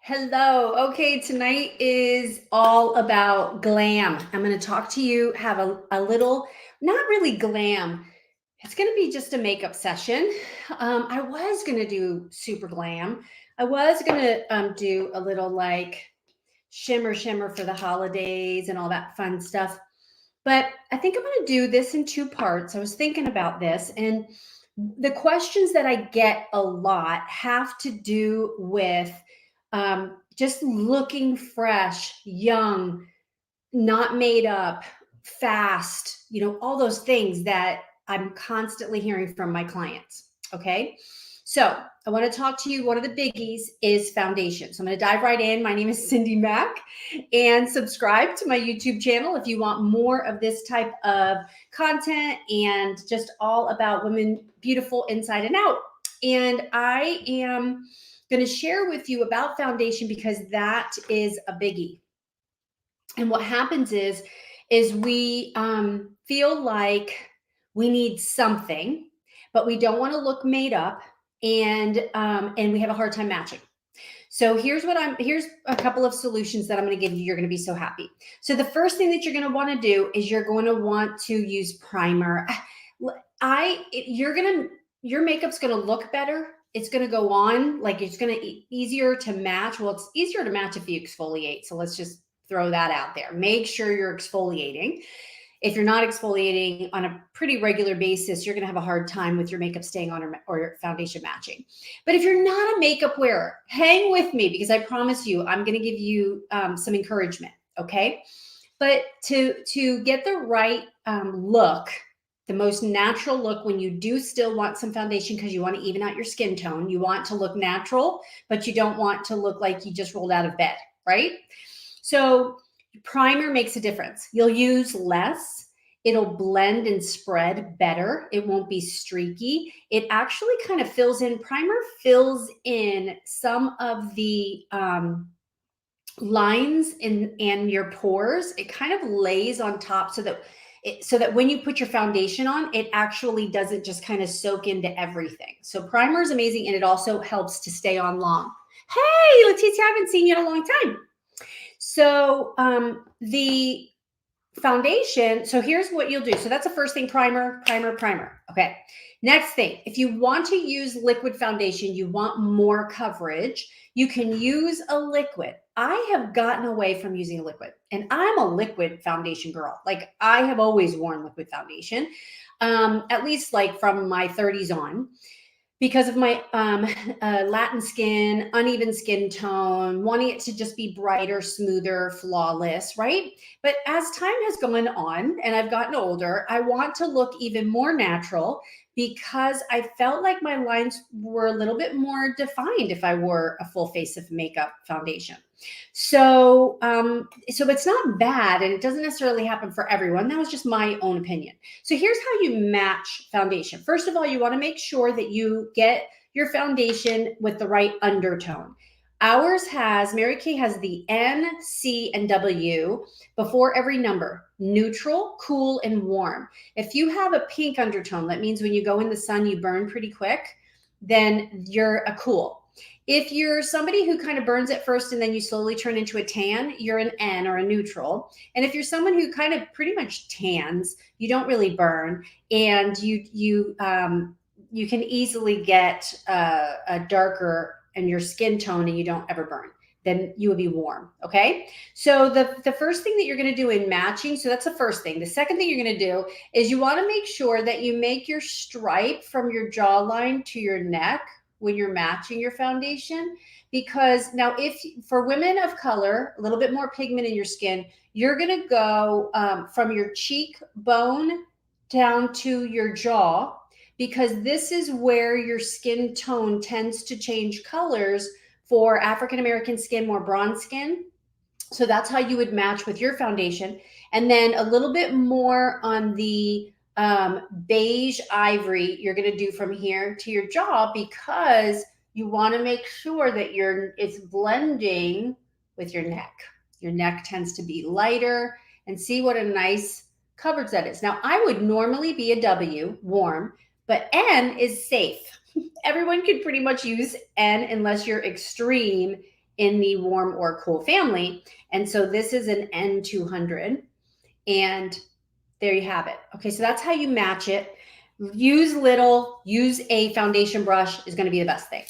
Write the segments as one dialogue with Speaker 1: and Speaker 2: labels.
Speaker 1: Hello. Okay, tonight is all about glam. I'm going to talk to you, have a little, not really glam. It's going to be just a makeup session. I was going to do super glam. I was going to do a little like shimmer for the holidays and all that fun stuff. But I think I'm going to do this in two parts. I was thinking about this, and the questions that I get a lot have to do with just looking fresh, young, not made up, fast, all those things that I'm constantly hearing from my clients. Okay. So I want to talk to you. One of the biggies is foundation. So I'm going to dive right in. My name is Cindy Mack, and subscribe to my YouTube channel if you want more of this type of content and just all about women beautiful inside and out. And I am going to share with you about foundation because that is a biggie. And what happens is we feel like we need something, but we don't want to look made up, and we have a hard time matching. So here's a couple of solutions that I'm going to give you. You're going to be so happy. So the first thing that you're going to want to do is you're going to want to use primer. Your makeup's going to look better. It's going to go on like it's going to easier to match. Well, it's easier to match if you exfoliate. So let's just throw that out there. Make sure you're exfoliating. If you're not exfoliating on a pretty regular basis, you're going to have a hard time with your makeup staying on or your foundation matching. But if you're not a makeup wearer, hang with me because I promise you, I'm going to give you some encouragement. Okay. But to get the right look, the most natural look when you do still want some foundation because you want to even out your skin tone, you want to look natural, but you don't want to look like you just rolled out of bed, right? So primer makes a difference. You'll use less. It'll blend and spread better. It won't be streaky. It actually kind of primer fills in some of the lines in your pores. It kind of lays on top so that when you put your foundation on, it actually doesn't just kind of soak into everything. So primer is amazing, and it also helps to stay on long. Hey, Leticia, I haven't seen you in a long time. So the foundation, so here's what you'll do. So that's the first thing, primer. Okay. Next thing, if you want to use liquid foundation, you want more coverage, you can use a liquid. I have gotten away from using a liquid, and I'm a liquid foundation girl. Like I have always worn liquid foundation, at least like from my 30s on, because of my Latin skin, uneven skin tone, wanting it to just be brighter, smoother, flawless, right? But as time has gone on and I've gotten older, I want to look even more natural because I felt like my lines were a little bit more defined if I wore a full face of makeup foundation. So it's not bad, and it doesn't necessarily happen for everyone. That was just my own opinion. So here's how you match foundation. First of all, you want to make sure that you get your foundation with the right undertone. Mary Kay has the N, C, and W before every number: neutral, cool, and warm. If you have a pink undertone, that means when you go in the sun, you burn pretty quick, then you're a cool. If you're somebody who kind of burns at first and then you slowly turn into a tan, you're an N or a neutral. And if you're someone who kind of pretty much tans, you don't really burn, and you can easily get a darker in your skin tone and you don't ever burn, then you would be warm. Okay. So the first thing that you're going to do in matching, so that's the first thing. The second thing you're going to do is you want to make sure that you make your stripe from your jawline to your neck when you're matching your foundation. Because now, if for women of color, a little bit more pigment in your skin, you're going to go from your cheekbone down to your jaw, because this is where your skin tone tends to change colors. For African American skin, more bronze skin. So that's how you would match with your foundation. And then a little bit more on the beige ivory you're going to do from here to your jaw, because you want to make sure that it's blending with your neck. Your neck tends to be lighter, and see what a nice coverage that is. Now, I would normally be a W, warm, but N is safe. Everyone could pretty much use N unless you're extreme in the warm or cool family. And so this is an N200. And there you have it. Okay, so that's how you match it. Use a foundation brush is going to be the best thing.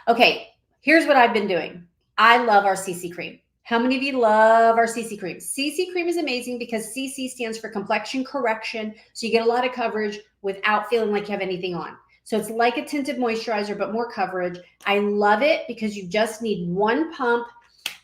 Speaker 1: Okay, here's what I've been doing. I love our CC cream. How many of you love our CC cream? CC cream is amazing because CC stands for complexion correction. So you get a lot of coverage without feeling like you have anything on. So it's like a tinted moisturizer, but more coverage. I love it because you just need one pump.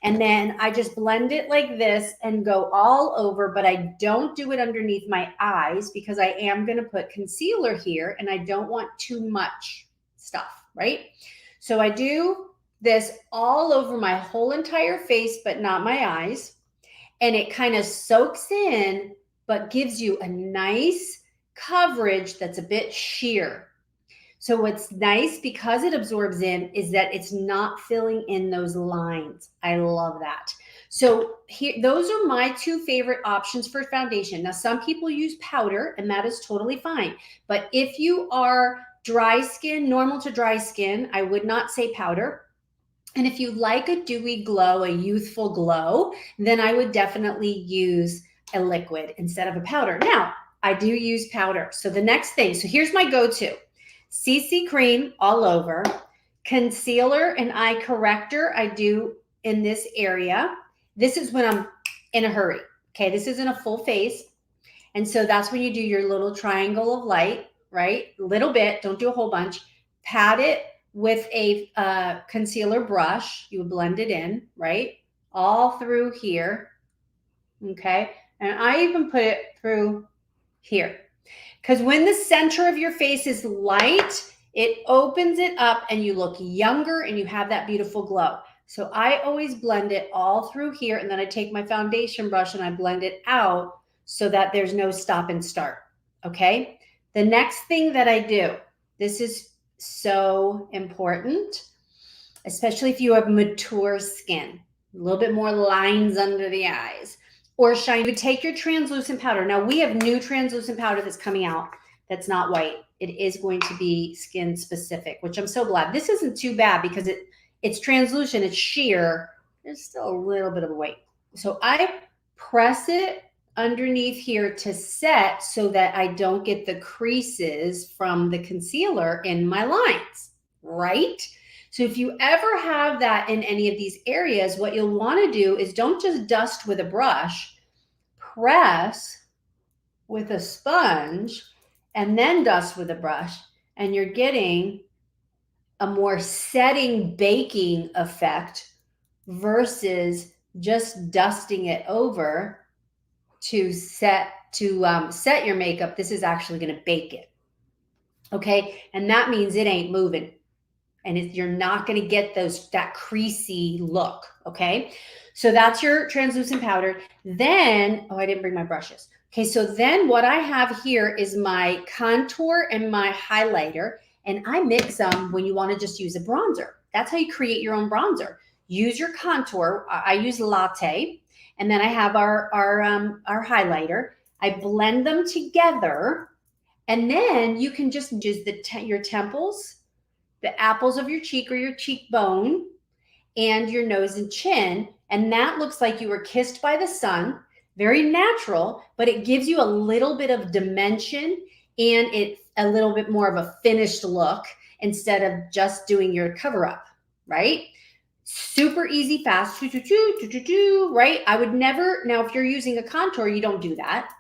Speaker 1: And then I just blend it like this and go all over, but I don't do it underneath my eyes because I am going to put concealer here and I don't want too much stuff, right? So I do this all over my whole entire face, but not my eyes. And it kind of soaks in, but gives you a nice coverage that's a bit sheer. So what's nice because it absorbs in is that it's not filling in those lines. I love that. So here, those are my two favorite options for foundation. Now, some people use powder and that is totally fine. But if you are dry skin, normal to dry skin, I would not say powder. And if you like a dewy glow, a youthful glow, then I would definitely use a liquid instead of a powder. Now, I do use powder. So the next thing, so here's my go-to. CC cream all over, concealer and eye corrector I do in this area. This is when I'm in a hurry. Okay, this isn't a full face. And so that's when you do your little triangle of light, right? A little bit, don't do a whole bunch. Pat it with a concealer brush. You would blend it in, right? All through here, okay? And I even put it through here. Because when the center of your face is light, it opens it up and you look younger and you have that beautiful glow. So I always blend it all through here and then I take my foundation brush and I blend it out so that there's no stop and start, okay? The next thing that I do, this is so important, especially if you have mature skin, a little bit more lines under the eyes. Or shine, you take your translucent powder. Now we have new translucent powder that's coming out that's not white. It is going to be skin specific, which I'm so glad. This isn't too bad because it's translucent, it's sheer. There's still a little bit of a weight. So I press it underneath here to set so that I don't get the creases from the concealer in my lines, right? So if you ever have that in any of these areas, what you'll want to do is don't just dust with a brush, press with a sponge, and then dust with a brush, and you're getting a more setting, baking effect versus just dusting it over to set your makeup. This is actually going to bake it, okay? And that means it ain't moving. And you're not going to get that creasy look, okay? So that's your translucent powder. Then, oh, I didn't bring my brushes. Okay, so then what I have here is my contour and my highlighter, and I mix them when you want to just use a bronzer. That's how you create your own bronzer. Use your contour. I use Latte, and then I have our highlighter. I blend them together, and then you can just use your temples, the apples of your cheek or your cheekbone, and your nose and chin. And that looks like you were kissed by the sun. Very natural, but it gives you a little bit of dimension and it's a little bit more of a finished look instead of just doing your cover up, right? Super easy, fast, right? I would never, now if you're using a contour, you don't do that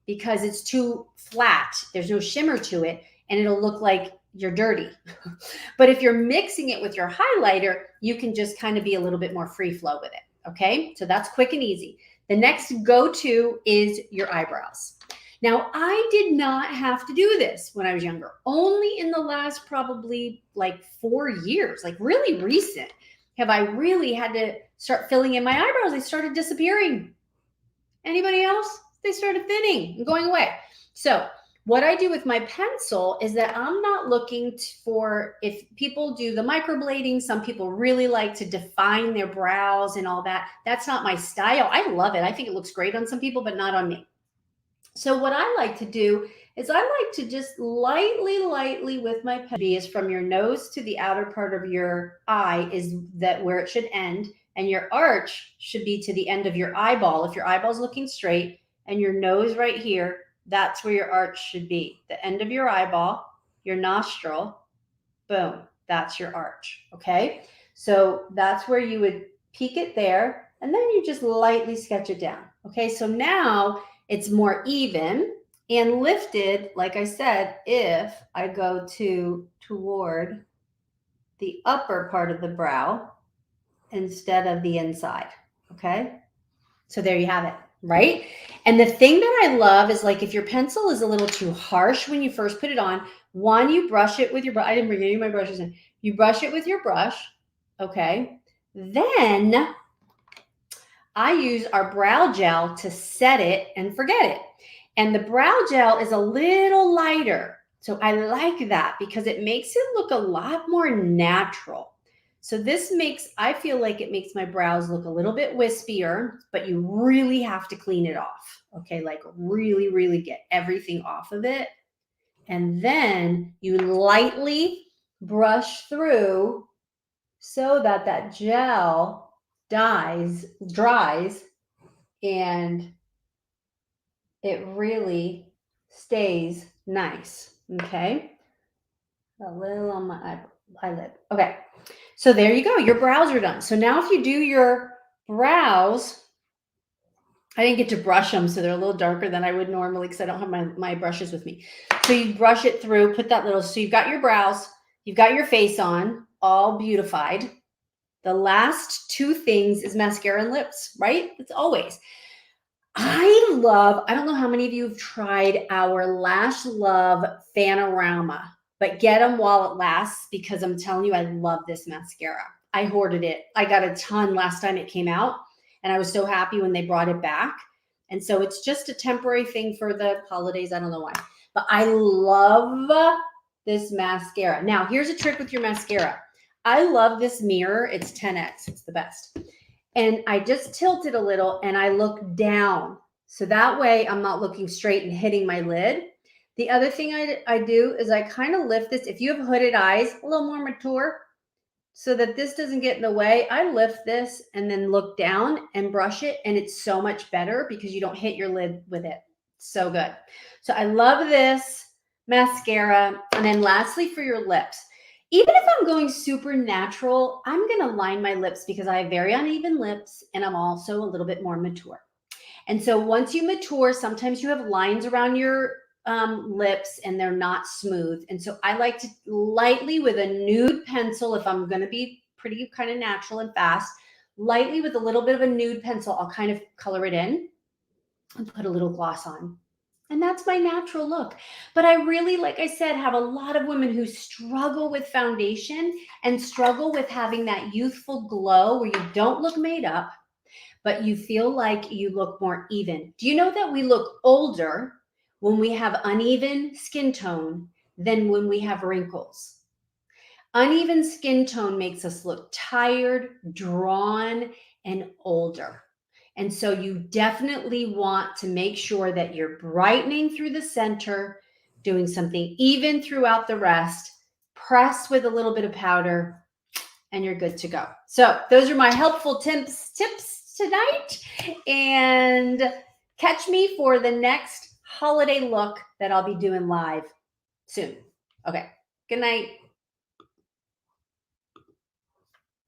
Speaker 1: because it's too flat. There's no shimmer to it and it'll look like you're dirty. But if you're mixing it with your highlighter, you can just kind of be a little bit more free flow with it. Okay, so that's quick and easy. The next go-to is your eyebrows. Now, I did not have to do this when I was younger. Only in the last probably like 4 years, like really recent, have I really had to start filling in my eyebrows. They started disappearing. Anybody else? They started thinning and going away. So what I do with my pencil is that I'm not looking for, if people do the microblading, some people really like to define their brows and all that. That's not my style. I love it. I think it looks great on some people, but not on me. So what I like to do is I like to just lightly with my pen, is from your nose to the outer part of your eye is that where it should end. and your arch should be to the end of your eyeball. If your eyeball's looking straight and your nose right here, that's where your arch should be. The end of your eyeball, your nostril, boom, that's your arch, okay? So that's where you would peak it there, and then you just lightly sketch it down, okay? So now it's more even and lifted, like I said, if I go toward the upper part of the brow instead of the inside, okay? So there you have it, right? And the thing that I love is, like, if your pencil is a little too harsh when you first put it on, one, you brush it with your brush. I didn't bring any of my brushes in. You brush it with your brush, okay? Then I use our brow gel to set it and forget it. And the brow gel is a little lighter. So I like that because it makes it look a lot more natural. So this makes, I feel like it makes my brows look a little bit wispier, but you really have to clean it off. Okay, like really, really get everything off of it. And then you lightly brush through so that that gel dries, and it really stays nice. Okay, a little on my eyelid. Okay, so there you go. Your brows are done. So now if you do your brows, I didn't get to brush them, so they're a little darker than I would normally because I don't have my brushes with me. So you brush it through, put that little, so you've got your brows, you've got your face on, all beautified. The last two things is mascara and lips, right? It's always. I don't know how many of you have tried our Lash Love Fanorama, but get them while it lasts, because I'm telling you, I love this mascara. I hoarded it. I got a ton last time it came out, and I was so happy when they brought it back. And so it's just a temporary thing for the holidays. I don't know why, but I love this mascara. Now, here's a trick with your mascara. I love this mirror. It's 10X. It's the best. And I just tilt it a little and I look down. So that way I'm not looking straight and hitting my lid. The other thing I do is I kind of lift this. If you have hooded eyes, a little more mature, so that this doesn't get in the way, I lift this and then look down and brush it. And it's so much better because you don't hit your lid with it. So good. So I love this mascara. And then lastly, for your lips, even if I'm going super natural, I'm going to line my lips because I have very uneven lips and I'm also a little bit more mature. And so once you mature, sometimes you have lines around your lips and they're not smooth. And so I like to lightly with a nude pencil, if I'm going to be pretty kind of natural and fast, lightly with a little bit of a nude pencil, I'll kind of color it in and put a little gloss on. And that's my natural look. But I really, like I said, have a lot of women who struggle with foundation and struggle with having that youthful glow where you don't look made up, but you feel like you look more even. Do you know that we look older when we have uneven skin tone than when we have wrinkles? Uneven skin tone makes us look tired, drawn, and older. And so you definitely want to make sure that you're brightening through the center, doing something even throughout the rest, press with a little bit of powder, and you're good to go. So those are my helpful tips tonight. And catch me for the next holiday look that I'll be doing live soon. Okay, good night.